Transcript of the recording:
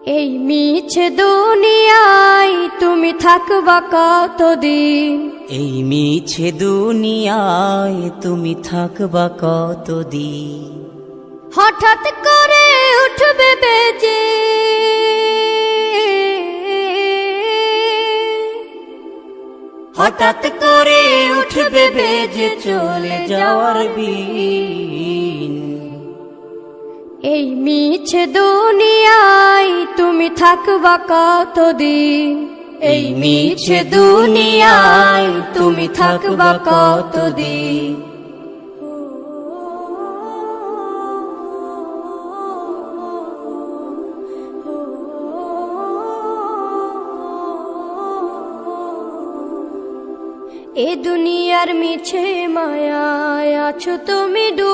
এই মিছে দুনিয়ায় তুমি থাকবা কতদিন, এই মিছে দুনিয়ায় তুমি থাকবা কতদিন। হঠাৎ করে উঠবে বেজে হঠাৎ করে উঠবে বেজে চলে যাওয়ার বিন। এই মিছে দুনিয়ায় তুমি থাকবা কতদিন, এই মিছে দুনিয়ায় তুমি থাকবা কতদিন। এ দুনিয়ার মিছে মায়ায় আছো তুমি ডুবে।